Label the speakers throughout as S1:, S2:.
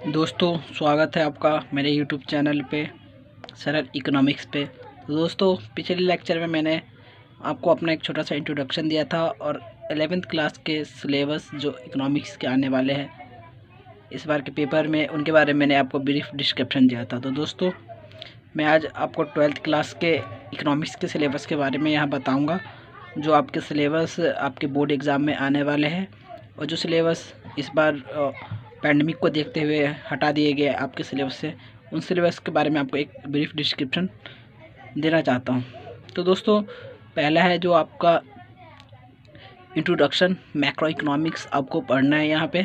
S1: दोस्तों, स्वागत है आपका मेरे YouTube चैनल पे सरल इकोनॉमिक्स पे। तो दोस्तों, पिछले लेक्चर में मैंने आपको अपना एक छोटा सा इंट्रोडक्शन दिया था और 11th क्लास के सिलेबस जो इकोनॉमिक्स के आने वाले हैं इस बार के पेपर में, उनके बारे में मैंने आपको ब्रीफ डिस्क्रिप्शन दिया था। तो दोस्तों, मैं आज आपको 12th क्लास के इकोनॉमिक्स के सिलेबस के बारे में यहाँ बताऊँगा, जो आपके सिलेबस आपके बोर्ड एग्ज़ाम में आने वाले हैं और जो सिलेबस इस बार पैंडमिक को देखते हुए हटा दिए गए आपके सिलेबस से, उन सिलेबस के बारे में आपको एक ब्रीफ डिस्क्रिप्शन देना चाहता हूं। तो दोस्तों, पहला है जो आपका इंट्रोडक्शन मैक्रो इकोनॉमिक्स, आपको पढ़ना है। यहाँ पे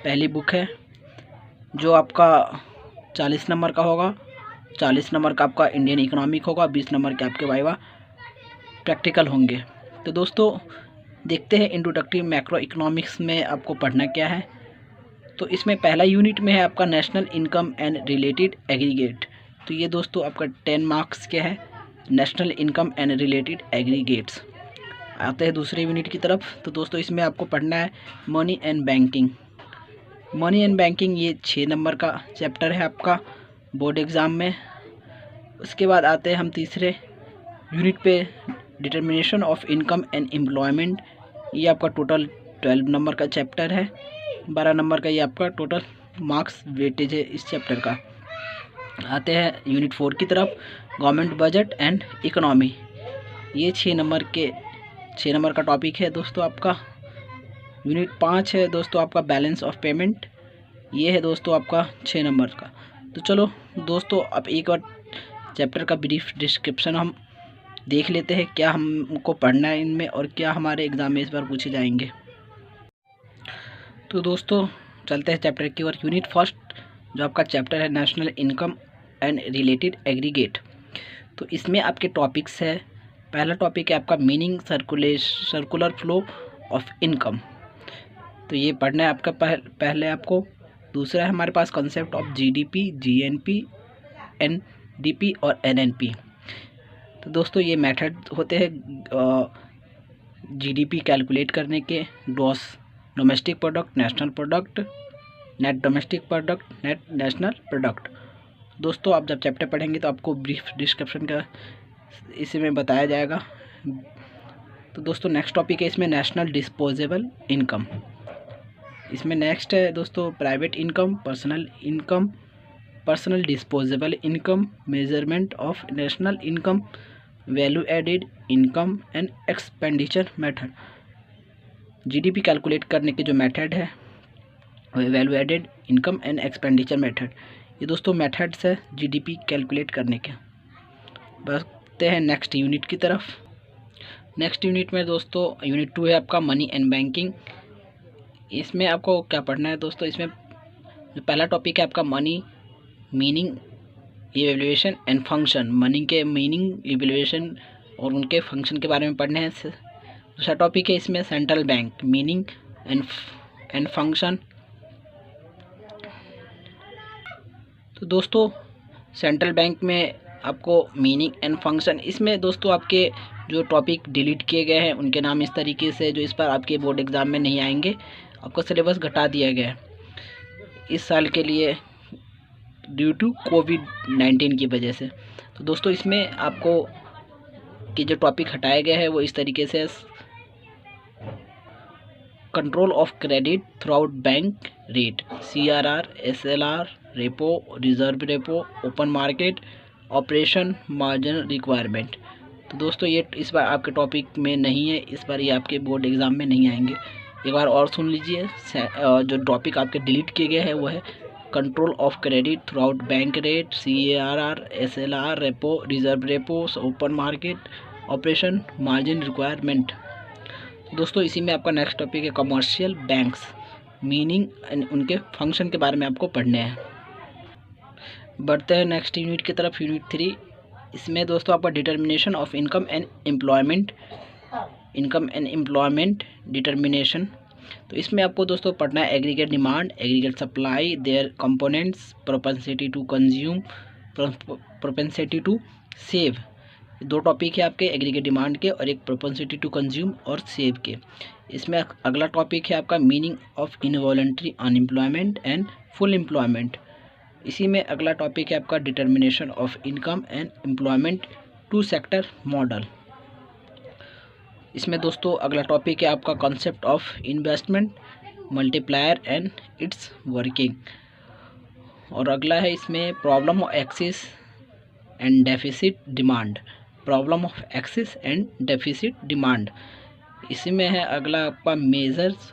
S1: पहली बुक है जो आपका 40 नंबर का होगा। 40 नंबर का आपका इंडियन इकोनॉमिक होगा, 20 नंबर के आपके वाइवा प्रैक्टिकल होंगे। तो दोस्तों, देखते हैं इंट्रोडक्टिव मैक्रो इकोनॉमिक्स में आपको पढ़ना क्या है। तो इसमें पहला यूनिट में है आपका national income and related aggregate. तो ये दोस्तों आपका 10 मार्क्स के है, national income and related aggregates. आते हैं दूसरे यूनिट की तरफ। तो दोस्तों, इसमें आपको पढ़ना है money and banking. Money and banking ये 6 नंबर का चैप्टर है आपका बोर्ड एग्ज़ाम में। उसके बाद आते हैं हम तीसरे यूनिट पे, determination of income and employment. ये आपका टोटल 12 नंबर का चैप्टर है। 12 नंबर का ये आपका टोटल मार्क्स वेटेज है इस चैप्टर का। आते हैं यूनिट 4 की तरफ, गवर्नमेंट बजट एंड इकोनॉमी। ये 6 नंबर का टॉपिक है दोस्तों आपका। यूनिट 5 है दोस्तों आपका बैलेंस ऑफ पेमेंट। ये है दोस्तों आपका 6 नंबर का। तो चलो दोस्तों, अब एक और चैप्टर का ब्रीफ डिस्क्रिप्शन हम देख लेते हैं, क्या हमको पढ़ना है इनमें और क्या हमारे एग्ज़ाम में इस बार पूछे जाएंगे। तो दोस्तों, चलते हैं चैप्टर की ओर। यूनिट फर्स्ट जो आपका चैप्टर है national income and related aggregate. तो इसमें आपके टॉपिक्स है, पहला टॉपिक है आपका meaning circular flow of income. तो ये पढ़ना है आपका पहले आपको। दूसरा है हमारे पास concept of GDP, GNP, NDP और एनएनपी। तो दोस्तों, ये मेथड होते हैं जीडीपी कैलकुलेट करने के, gross domestic product, national product, net domestic product, net national product. दोस्तों, आप जब चैप्टर पढ़ेंगे तो आपको ब्रीफ डिस्क्रिप्शन का इसी में बताया जाएगा। तो दोस्तों, नेक्स्ट टॉपिक है इसमें नेशनल डिस्पोजेबल इनकम। इसमें नेक्स्ट है दोस्तों private income, personal disposable income, measurement of national income, value added income and expenditure method. GDP calculate करने के जो मेथड है value added income and expenditure method. ये दोस्तों मेथड्स है जीडीपी कैलकुलेट करने के। बढ़ते हैं नेक्स्ट यूनिट की तरफ। नेक्स्ट यूनिट में दोस्तों यूनिट 2 है आपका मनी एंड बैंकिंग। इसमें आपको क्या पढ़ना है दोस्तों, इसमें जो पहला टॉपिक है आपका money, meaning, evaluation and function. Money के मीनिंग, इवैल्यूएशन और उनके फंक्शन के बारे में पढ़ने हैं। दूसरा टॉपिक है इसमें central bank, meaning and function. तो दोस्तों, सेंट्रल बैंक में आपको मीनिंग एंड फंक्शन, इसमें दोस्तों आपके जो टॉपिक डिलीट किए गए हैं उनके नाम इस तरीके से, जो इस पर आपके बोर्ड एग्ज़ाम में नहीं आएंगे। आपको सिलेबस घटा दिया गया है इस साल के लिए ड्यू टू कोविड-19 की वजह से। तो दोस्तों, इसमें आपको कि जो टॉपिक हटाए गए हैं वो इस तरीके से, control of credit throughout bank rate, CRR, SLR, repo, reserve repo, open market, operation, margin requirement. तो दोस्तों, ये इस बार आपके टॉपिक में नहीं है, इस बार ये आपके बोर्ड एग्ज़ाम में नहीं आएंगे। एक बार और सुन लीजिए, जो टॉपिक आपके डिलीट किए गए हैं वो है control of credit throughout bank rate, CRR, SLR, repo, reserve repo, open market, operation, margin requirement. दोस्तों, इसी में आपका नेक्स्ट टॉपिक है कमर्शियल बैंक्स, मीनिंग एंड उनके फंक्शन के बारे में आपको पढ़ने हैं। बढ़ते हैं नेक्स्ट यूनिट की तरफ, यूनिट 3। इसमें दोस्तों आपका determination of income and employment determination. तो इसमें आपको दोस्तों पढ़ना है aggregate demand, aggregate supply, their components, propensity to consume, propensity to save. दो टॉपिक है आपके एग्रीगेट डिमांड के और एक प्रोपेंसिटी टू कंज्यूम और सेव के। इसमें अगला टॉपिक है आपका meaning of involuntary unemployment and full employment. इसी में अगला टॉपिक है आपका determination of income and employment two sector model. इसमें दोस्तों अगला टॉपिक है आपका concept of investment multiplier and its working. और अगला है इसमें problem of excess and deficit demand, problem of excess and deficit demand. इसी में है अगला आपका measures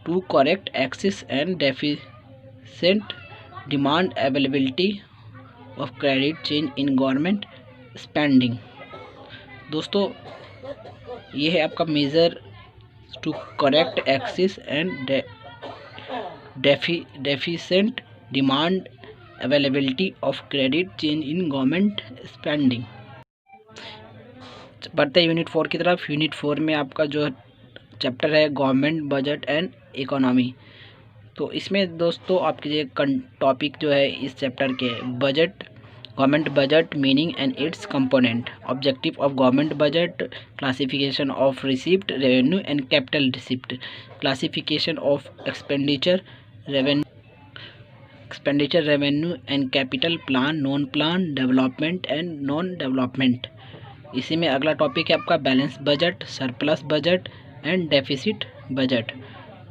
S1: to correct excess and deficit demand availability of credit change in government spending. दोस्तों ये है आपका measure to correct excess and deficit demand availability of credit change in government spending. बढ़ते यूनिट 4 की तरफ। यूनिट 4 में आपका जो चैप्टर है गवर्नमेंट बजट एंड इकोनॉमी। तो इसमें दोस्तों आपके ये टॉपिक जो है इस चैप्टर के budget, government budget meaning and it's component, objective of government budget, classification of receipt revenue and capital receipt, classification of expenditure revenue and capital plan, non plan, development and non development. इसी में अगला topic है आपका balance budget, surplus budget and deficit budget.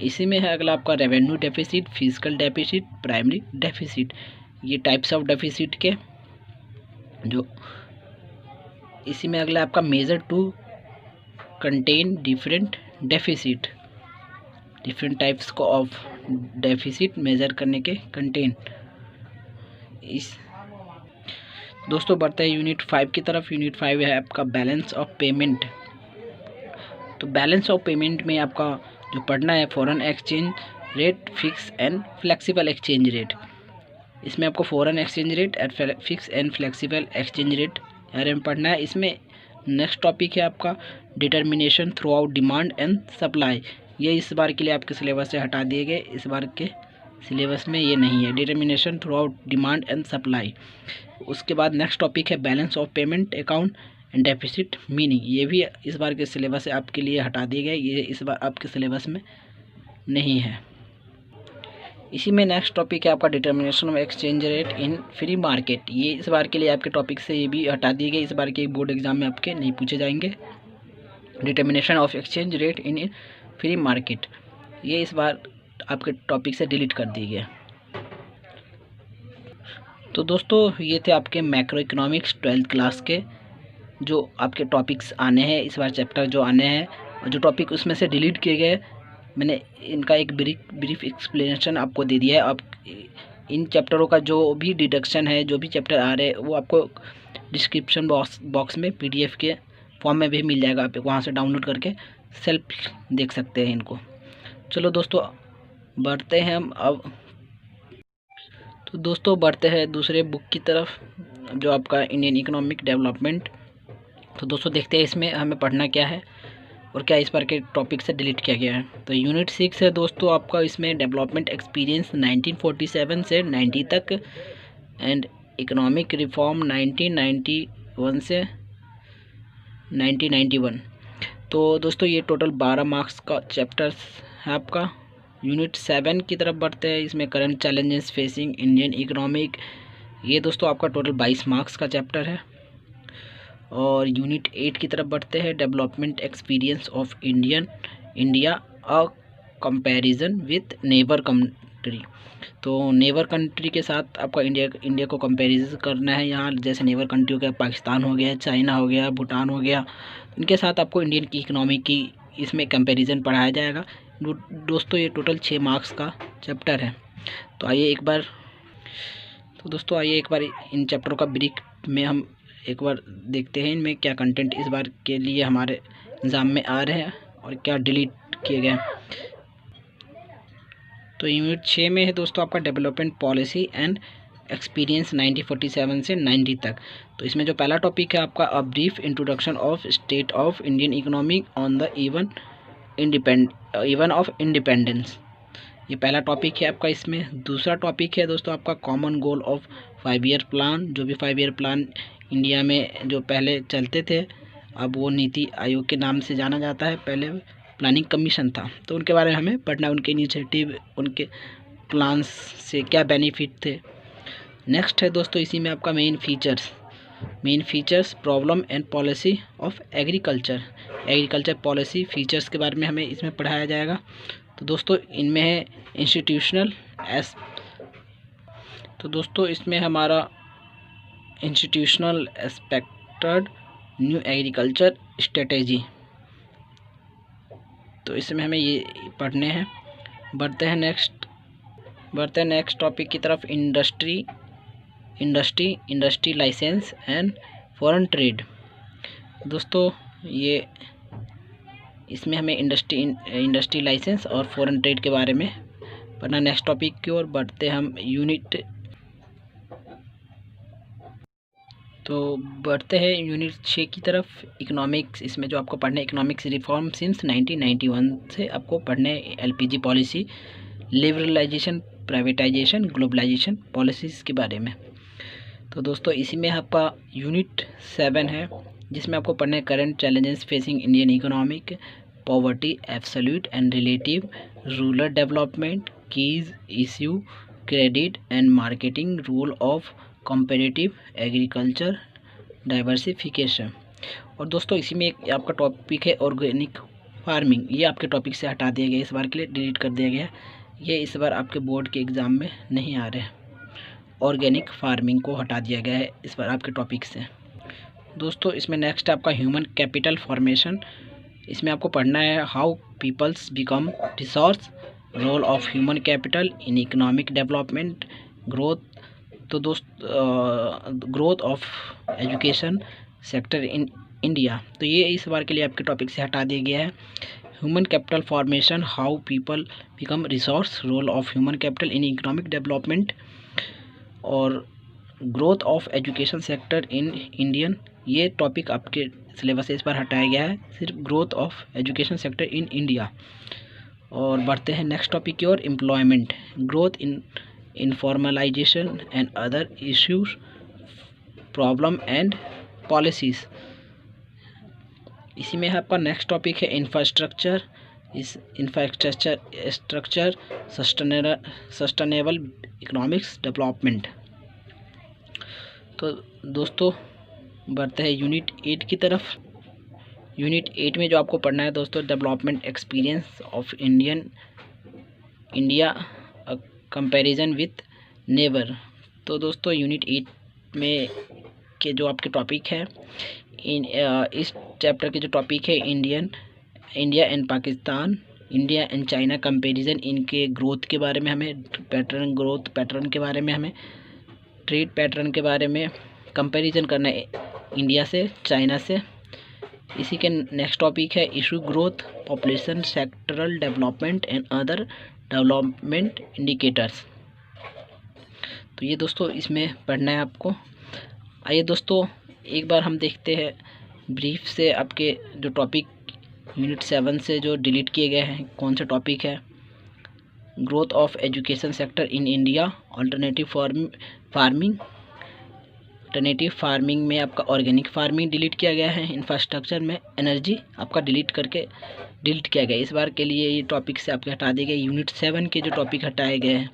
S1: इसी में है अगला आपका revenue deficit, physical deficit, primary deficit. ये टाइप्स ऑफ डेफिसिट के जो इसी में अगला आपका measure to contain different deficit, different types को ऑफ डेफिसिट मेजर करने के कंटेन। इस दोस्तों बढ़ते हैं यूनिट 5 की तरफ। यूनिट 5 है आपका बैलेंस ऑफ पेमेंट। तो बैलेंस ऑफ पेमेंट में आपका जो पढ़ना है foreign exchange rate, fix and flexible exchange rate. इसमें आपको foreign exchange rate and fix and flexible exchange rate बारे में पढ़ना है। इसमें नेक्स्ट टॉपिक है आपका determination through out demand and supply. ये इस बार के लिए आपके सिलेबस से हटा दिए गए, इस बार के सिलेबस में ये नहीं है, determination through out demand and supply. उसके बाद नेक्स्ट टॉपिक है balance of payment account and deficit meaning. ये भी इस बार के सिलेबस से आपके लिए हटा दिए गए, ये इस बार आपके सिलेबस में नहीं है। इसी में नेक्स्ट टॉपिक है आपका determination of exchange rate in free market. ये इस बार के लिए आपके टॉपिक से ये भी हटा दिए गए, इस बार के बोर्ड एग्जाम में आपके नहीं पूछे जाएंगे। Determination of exchange rate in free market, ये इस बार आपके टॉपिक से डिलीट कर दिए गए। तो दोस्तों ये थे आपके मैक्रो इकोनॉमिक्स 12th क्लास के जो आपके टॉपिक्स आने हैं इस बार, चैप्टर जो आने हैं और जो टॉपिक उसमें से डिलीट किए गए, मैंने इनका एक ब्रीफ एक्सप्लेनेशन आपको दे दिया है। आप इन चैप्टरों का जो भी डिडक्शन है, जो भी चैप्टर आ रहे हैं, वो आपको डिस्क्रिप्शन बॉक्स में PDF के फॉर्म में भी मिल जाएगा। आप वहाँ से डाउनलोड करके सेल्फ देख सकते हैं इनको। चलो दोस्तों बढ़ते हैं हम अब। तो दोस्तों बढ़ते हैं दूसरे बुक की तरफ जो आपका इंडियन इकोनॉमिक डेवलपमेंट। तो दोस्तों देखते हैं इसमें हमें पढ़ना क्या है और क्या इस बार के टॉपिक से डिलीट किया गया है। तो यूनिट 6 है दोस्तों आपका, इसमें डेवलपमेंट एक्सपीरियंस 1947 से 90 तक एंड इकोनॉमिक रिफॉर्म 1991 से 1991। तो दोस्तों ये टोटल 12 मार्क्स का चैप्टर है आपका। यूनिट 7 की तरफ बढ़ते हैं, इसमें current challenges facing Indian economic. ये दोस्तों आपका टोटल 22 मार्क्स का चैप्टर है। और यूनिट 8 की तरफ बढ़ते हैं, development experience of India a comparison with neighbour country. तो नेबर कंट्री के साथ आपका इंडिया को कंपैरिजन करना है। यहाँ जैसे नेबर कंट्री हो गया, पाकिस्तान हो गया, चाइना हो गया, भूटान हो गया, इनके साथ आपको इंडियन की इकोनॉमी की इसमें कंपैरिजन पढ़ाया जाएगा। दोस्तों ये टोटल 6 मार्क्स का चैप्टर है। तो आइए एक बार इन चैप्टरों का ब्रीफ में हम एक बार देखते हैं इनमें क्या कंटेंट इस बार के लिए हमारे एग्ज़ाम में आ रहे हैं और क्या डिलीट किए गए। तो यूनिट 6 में है दोस्तों आपका डेवलपमेंट पॉलिसी एंड एक्सपीरियंस 1947 से 90 तक। तो इसमें जो पहला टॉपिक है आपका a brief introduction of state of Indian economic on the even of independence, ये पहला टॉपिक है आपका। इसमें दूसरा टॉपिक है दोस्तों आपका common goal of 5 year plan. जो भी 5 ईयर प्लान इंडिया में जो पहले चलते थे, अब वो नीति आयोग के नाम से जाना जाता है, पहले प्लानिंग कमीशन था, तो उनके बारे में हमें पढ़ना, उनके इनिशिएटिव, उनके प्लान्स से क्या बेनिफिट थे। नेक्स्ट है दोस्तों इसी में आपका main features problem and policy of agriculture policy features के बारे में हमें इसमें पढ़ाया जाएगा। तो दोस्तों इनमें है इसमें हमारा institutional expected new agriculture strategy, तो इसमें हमें ये पढ़ने हैं। बढ़ते हैं नेक्स्ट टॉपिक की तरफ, industry licence and foreign trade. दोस्तों ये इसमें हमें इंडस्ट्री लाइसेंस और फॉरेन ट्रेड के बारे में पढ़ना। नेक्स्ट टॉपिक की ओर बढ़ते हैं हम यूनिट 6 की तरफ, इकोनॉमिक्स। इसमें जो आपको पढ़ना है इकोनॉमिक्स रिफॉर्म सिंस 1991 से आपको पढ़ने LPG policy, liberalisation, privatisation, globalisation policies के बारे में। तो दोस्तों इसी में आपका यूनिट 7 है, जिसमें आपको पढ़ना है current challenges facing Indian economic, poverty, absolute and relative, rural development, keys issue, credit and marketing, role of competitive agriculture, diversification. और दोस्तों इसी में एक आपका टॉपिक है ऑर्गेनिक फार्मिंग, ये आपके टॉपिक से हटा दिया गया, इस बार के लिए डिलीट कर दिया गया, ये इस बार आपके बोर्ड के एग्ज़ाम में नहीं आ रहे। ऑर्गेनिक फार्मिंग को हटा दिया गया है इस बार आपके टॉपिक से। दोस्तों इसमें नेक्स्ट आपका ह्यूमन कैपिटल फॉर्मेशन, इसमें आपको पढ़ना है how peoples become resource, role of human capital in economic development, growth. तो growth of education sector in India, तो ये इस बार के लिए आपके टॉपिक से हटा दिया गया है। Human capital formation, how people become resource, role of human capital in economic development और growth of education sector in Indian, ये टॉपिक आपके सिलेबस से इस बार हटाया गया है, सिर्फ growth of education sector in India. और बढ़ते हैं नेक्स्ट टॉपिक की ओर, employment, growth in informalisation and other issues, problem and policies. इसी में आपका नेक्स्ट टॉपिक है इंफ्रास्ट्रक्चर, सस्टेनेबल इकोनॉमिक्स डेवलपमेंट। तो दोस्तों बढ़ते हैं यूनिट 8 की तरफ। यूनिट 8 में जो आपको पढ़ना है दोस्तों, development experience of India comparison with neighbour. तो दोस्तों यूनिट 8 में के जो आपके टॉपिक है, इस चैप्टर के जो टॉपिक है India and Pakistan, India and China comparison, इनके ग्रोथ के बारे में हमें, ग्रोथ पैटर्न के बारे में हमें, ट्रेड पैटर्न के बारे में कंपैरिजन करना है इंडिया से, चाइना से। इसी के नेक्स्ट टॉपिक है issue growth, population, sectoral development and other development indicators. तो ये दोस्तों इसमें पढ़ना है आपको। आइए दोस्तों एक बार हम देखते हैं ब्रीफ से आपके जो टॉपिक यूनिट 7 से जो डिलीट किए गए हैं कौन से टॉपिक है। Growth of education sector in India, alternative farming में आपका ऑर्गेनिक फार्मिंग डिलीट किया गया है। इंफ्रास्ट्रक्चर में एनर्जी आपका डिलीट किया गया। इस बार के लिए ये टॉपिक से आपके हटा दिए गए। यूनिट 7 के जो टॉपिक हटाए गए हैं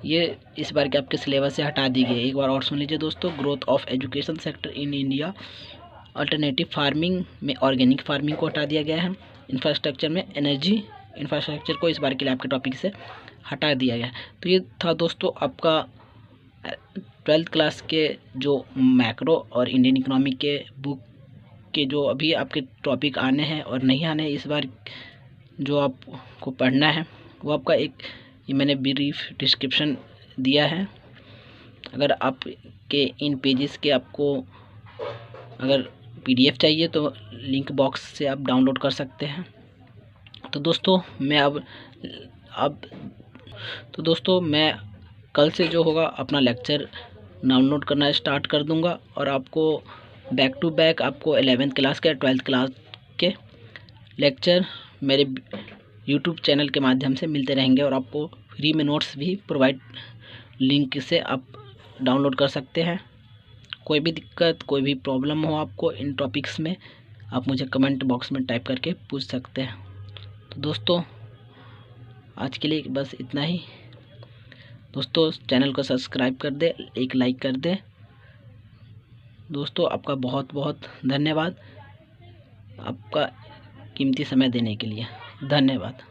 S1: ये इस बार के आपके सिलेबस से हटा दी गई। एक बार और सुन लीजिए दोस्तों, growth of education sector in India, alternative farming में ऑर्गेनिक फार्मिंग को हटा दिया गया है। इंफ्रास्ट्रक्चर में एनर्जी इंफ्रास्ट्रक्चर को इस बार के लिए आपके टॉपिक से हटा दिया गया। तो ये था दोस्तों आपका 12th क्लास के जो मैक्रो और इंडियन इकोनॉमी के बुक के जो अभी आपके टॉपिक आने हैं और नहीं आने हैं इस बार जो आपको पढ़ना है वो आपका एक ये मैंने ब्रीफ डिस्क्रिप्शन दिया है। अगर आपके इन पेजेस के आपको अगर PDF चाहिए तो लिंक बॉक्स से आप डाउनलोड कर सकते हैं। तो दोस्तों मैं कल से जो होगा अपना लेक्चर डाउनलोड करना स्टार्ट कर दूंगा और आपको बैक टू बैक आपको 11th क्लास के 12th क्लास के लेक्चर मेरे यूट्यूब चैनल के माध्यम से मिलते रहेंगे और आपको फ्री में नोट्स भी प्रोवाइड लिंक से आप डाउनलोड कर सकते हैं। कोई भी दिक्कत कोई भी प्रॉब्लम हो आपको इन टॉपिक्स में आप मुझे कमेंट बॉक्स में टाइप करके पूछ सकते हैं। तो दोस्तों आज के लिए बस इतना ही। दोस्तों चैनल को सब्सक्राइब कर दे, एक लाइक कर दे। दोस्तों आपका बहुत बहुत धन्यवाद, आपका कीमती समय देने के लिए धन्यवाद।